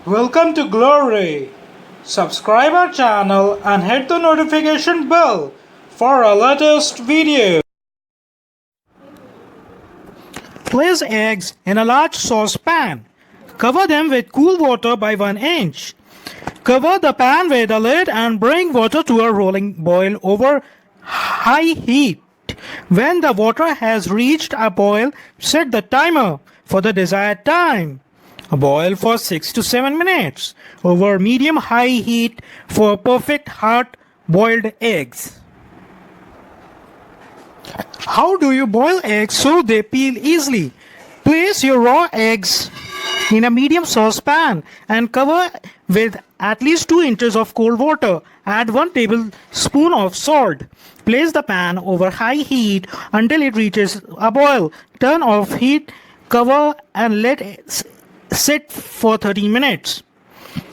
Welcome to Glory. Subscribe our channel and hit the notification bell for our latest video. Place eggs in a large saucepan. Cover them with cool water by 1 inch. Cover the pan with a lid and bring water to a rolling boil over high heat. When the water has reached a boil, set the timer for the desired time. Boil for 6 to 7 minutes over medium high heat for perfect hard boiled eggs. How do you boil eggs so they peel easily? Place your raw eggs in a medium saucepan and cover with at least 2 inches of cold water. Add 1 tablespoon of salt. Place the pan over high heat until it reaches a boil. Turn off heat, cover and let it sit for 30 minutes.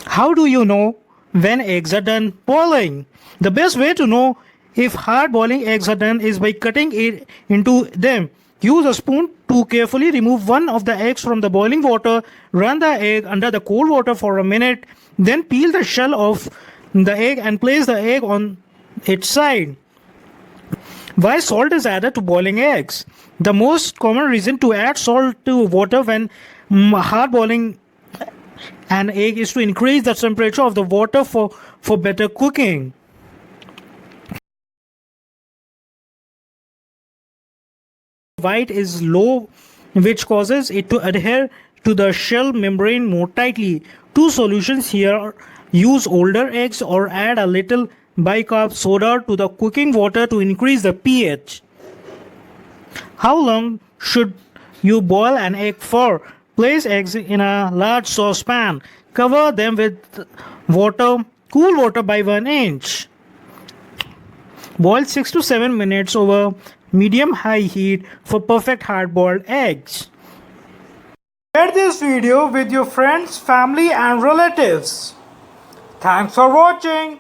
How do you know when eggs are done boiling? The best way to know if hard boiling eggs are done is by cutting it into them. Use a spoon to carefully remove one of the eggs from the boiling water. Run the egg under the cold water for a minute. Then peel the shell off the egg and place the egg on its side. Why salt is added to boiling eggs? The most common reason to add salt to water when hard boiling an egg is to increase the temperature of the water for better cooking. White is low, which causes it to adhere to the shell membrane more tightly. Two solutions here: use older eggs or add a little bicarb soda to the cooking water to increase the pH. How long should you boil an egg for? Place eggs in a large saucepan. Cover them with cool water by 1 inch. Boil 6 to 7 minutes over medium high heat for perfect hard boiled eggs. Share this video with your friends, family and relatives. Thanks for watching.